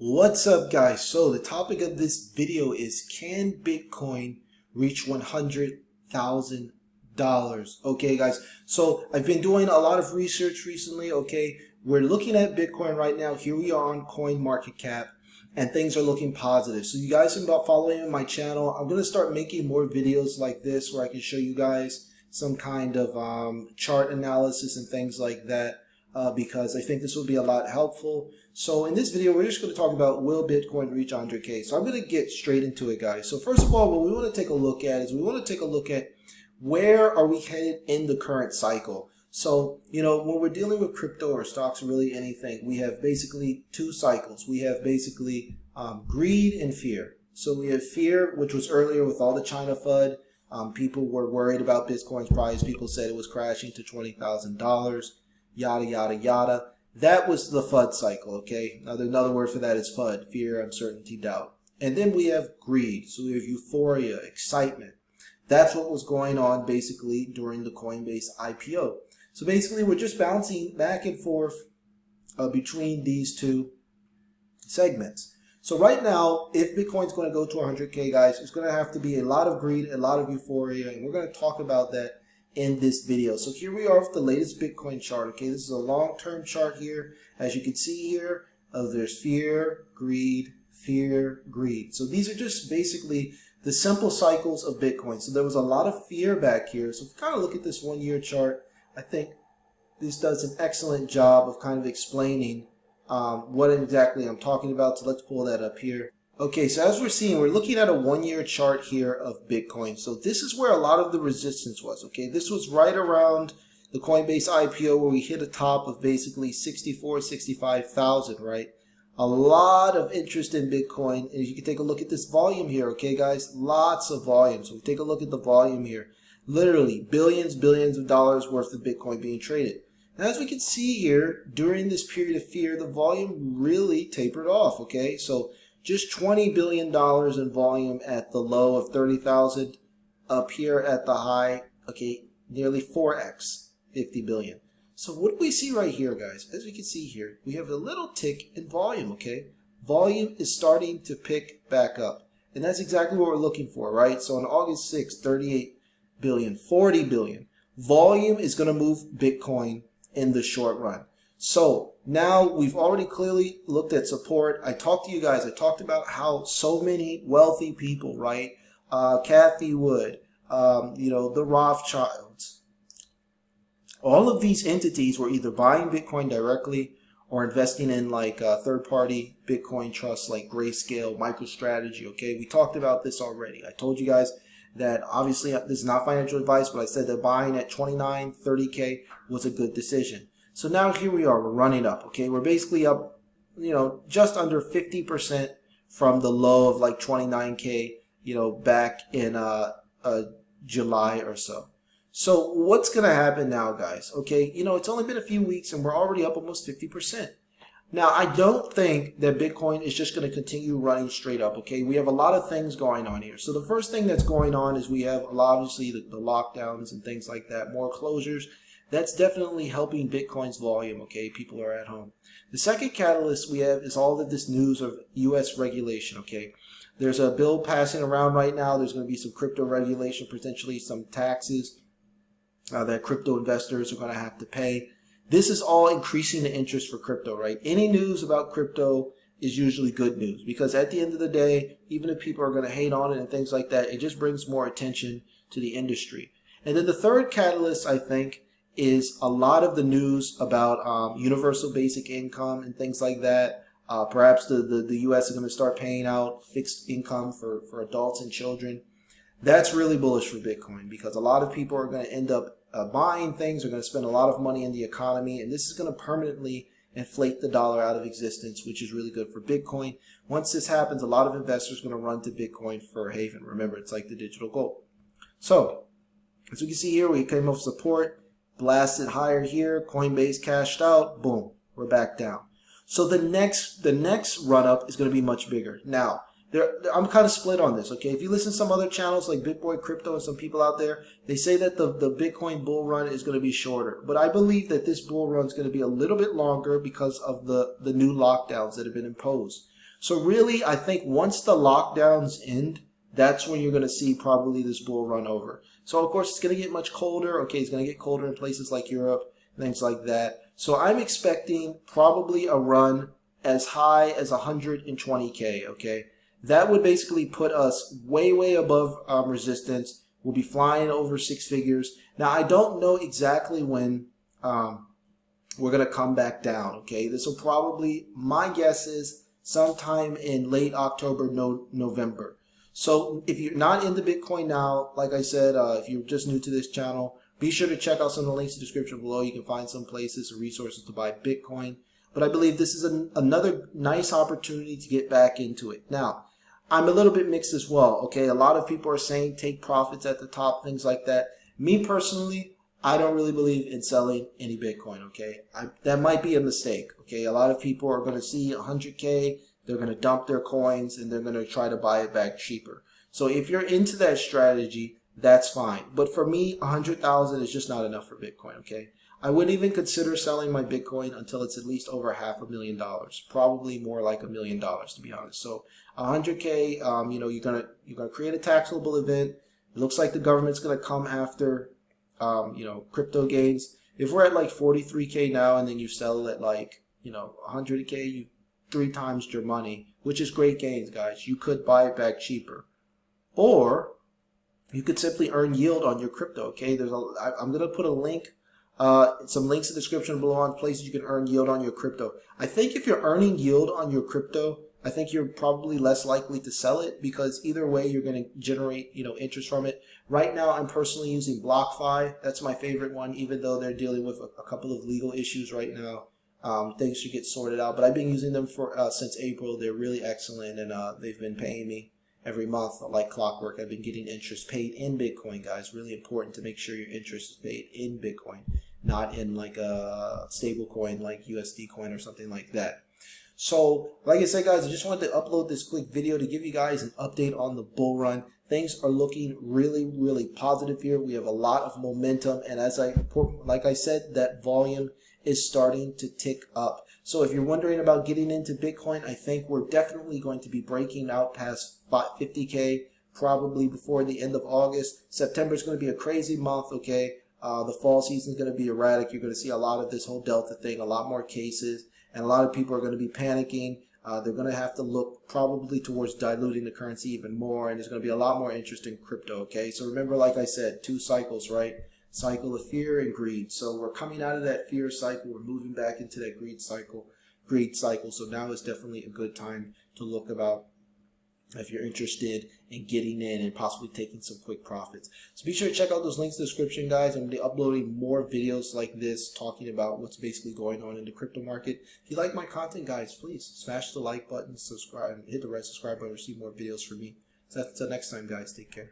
What's up, guys? So the topic of this video is, can Bitcoin reach $100,000? Okay, guys, so I've been doing a lot of research recently. Okay, we're looking at Bitcoin right now. Here we are on CoinMarketCap and things are looking positive. So you guys have been following my channel. I'm going to start making more videos like this where I can show you guys some kind of chart analysis and things like that. Because I think this will be a lot helpful. So in this video, we're just going to talk about, will Bitcoin reach 100K? So I'm going to get straight into it, guys. So first of all, what we want to take a look at is we want to take a look at where are we headed in the current cycle. So, you know, when we're dealing with crypto or stocks or really anything, we have basically two cycles. We have basically greed and fear. So we have fear, which was earlier with all the China FUD. People were worried about Bitcoin's price. People said it was crashing to $20,000. Yada, yada, yada. That was the FUD cycle, okay? Now, another word for that is FUD, fear, uncertainty, doubt. And then we have greed. So we have euphoria, excitement. That's what was going on basically during the Coinbase IPO. So basically, we're just bouncing back and forth between these two segments. So right now, if Bitcoin's going to go to 100K, guys, it's going to have to be a lot of greed, a lot of euphoria, and we're going to talk about that in this video. So here we are with the latest Bitcoin chart. Okay, this is a long-term chart here. As you can see here, there's fear, greed, fear, greed. So these are just basically the simple cycles of Bitcoin. So there was a lot of fear back here. So if you kind of look at this 1 year chart, I think this does an excellent job of kind of explaining what exactly I'm talking about. So let's pull that up here. Okay, so as we're seeing, we're looking at a 1 year chart here of Bitcoin. So this is where a lot of the resistance was, okay? This was right around the Coinbase IPO where we hit a top of basically 65,000, right? A lot of interest in Bitcoin. And you can take a look at this volume here, okay, guys? Lots of volume. So take a look at the volume here. Literally billions of dollars worth of Bitcoin being traded. And as we can see here, during this period of fear, the volume really tapered off, okay? So just $20 billion in volume at the low of 30,000, up here at the high, okay, nearly 4x, 50 billion. So what do we see right here, guys? As we can see here, we have a little tick in volume, okay? Volume is starting to pick back up. And that's exactly what we're looking for, right? So on August 6th, 38 billion, 40 billion. Volume is going to move Bitcoin in the short run. So now we've already clearly looked at support. I talked to you guys. I talked about how so many wealthy people, right? Kathy Wood, you know, the Rothschilds. All of these entities were either buying Bitcoin directly or investing in like third-party Bitcoin trusts like Grayscale, MicroStrategy. Okay, we talked about this already. I told you guys that obviously this is not financial advice, but I said that buying at 29, 30K was a good decision. So now here we are, we're running up, okay? We're basically up, you know, just under 50% from the low of like 29K, you know, back in July or so. So what's going to happen now, guys? Okay, you know, it's only been a few weeks and we're already up almost 50%. Now, I don't think that Bitcoin is just going to continue running straight up, okay? We have a lot of things going on here. So the first thing that's going on is we have obviously the lockdowns and things like that, more closures. That's definitely helping Bitcoin's volume, okay? People are at home. The second catalyst we have is all of this news of U.S. regulation, okay? There's a bill passing around right now. There's going to be some crypto regulation, potentially some taxes that crypto investors are going to have to pay. This is all increasing the interest for crypto, right? Any news about crypto is usually good news because at the end of the day, even if people are going to hate on it and things like that, it just brings more attention to the industry. And then the third catalyst, I think, is a lot of the news about universal basic income and things like that. Perhaps the U.S. is going to start paying out fixed income for adults and children. That's really bullish for Bitcoin because a lot of people are going to end up buying things, are going to spend a lot of money in the economy, and this is going to permanently inflate the dollar out of existence, which is really good for Bitcoin. Once this happens, a lot of investors are going to run to Bitcoin for a haven. Remember, it's like the digital gold. So, as we can see here, we came off support. Blasted higher here, Coinbase cashed out, boom, we're back down. So the next run up is going to be much bigger. Now, I'm kind of split on this, okay? If you listen to some other channels like BitBoy Crypto and some people out there, they say that the Bitcoin bull run is going to be shorter. But I believe that this bull run is going to be a little bit longer because of the new lockdowns that have been imposed. So really, I think once the lockdowns end, that's when you're going to see probably this bull run over. So of course, it's going to get much colder. Okay, it's going to get colder in places like Europe, things like that. So I'm expecting probably a run as high as 120K, okay? That would basically put us way, way above resistance. We'll be flying over six figures. Now, I don't know exactly when we're going to come back down, okay? This will probably, my guess is sometime in late October, November. So if you're not into Bitcoin now, like I said, if you're just new to this channel, be sure to check out some of the links in the description below. You can find some places and resources to buy Bitcoin. But I believe this is another nice opportunity to get back into it. Now, I'm a little bit mixed as well, okay? A lot of people are saying take profits at the top, things like that. Me personally, I don't really believe in selling any Bitcoin, okay? That might be a mistake, okay? A lot of people are going to see 100K, they're going to dump their coins, and they're going to try to buy it back cheaper. So if you're into that strategy, that's fine. But for me, 100,000 is just not enough for Bitcoin, okay? I wouldn't even consider selling my Bitcoin until it's at least over $500,000, probably more like $1 million, to be honest. So 100K, you know, you're gonna create a taxable event. It looks like the government's gonna come after, you know, crypto gains. If we're at like 43K now, and then you sell it at like, you know, 100K, you 3 times your money, which is great gains, guys. You could buy it back cheaper, or you could simply earn yield on your crypto. Okay, I'm gonna put a link. Some links in the description below on places you can earn yield on your crypto. I think if you're earning yield on your crypto, I think you're probably less likely to sell it, because either way you're going to generate, you know, interest from it. Right now I'm personally using BlockFi. That's my favorite one, even though they're dealing with a couple of legal issues right now. Things should get sorted out, but I've been using them for since April. They're really excellent, and they've been paying me every month like clockwork. I've been getting interest paid in Bitcoin, guys. Really important to make sure your interest is paid in Bitcoin, not in like a stable coin like USD coin or something like that. So like I said, guys, I just wanted to upload this quick video to give you guys an update on the bull run. Things are looking really, really positive here. We have a lot of momentum, and like I said, that volume is starting to tick up. So if you're wondering about getting into Bitcoin, I think we're definitely going to be breaking out past 50K probably before the end of August. September is going to be a crazy month, okay? The fall season is going to be erratic. You're going to see a lot of this whole Delta thing, a lot more cases, and a lot of people are going to be panicking. They're going to have to look probably towards diluting the currency even more, and there's going to be a lot more interest in crypto, okay? So remember, like I said, 2 cycles, right? Cycle of fear and greed. So we're coming out of that fear cycle. We're moving back into that greed cycle. So now is definitely a good time to look about if you're interested in getting in and possibly taking some quick profits. So be sure to check out those links in the description, guys. I'm going to be uploading more videos like this talking about what's basically going on in the crypto market. If you like my content, guys, please smash the like button, subscribe, and hit the red subscribe button to see more videos from me. So until next time, guys, take care.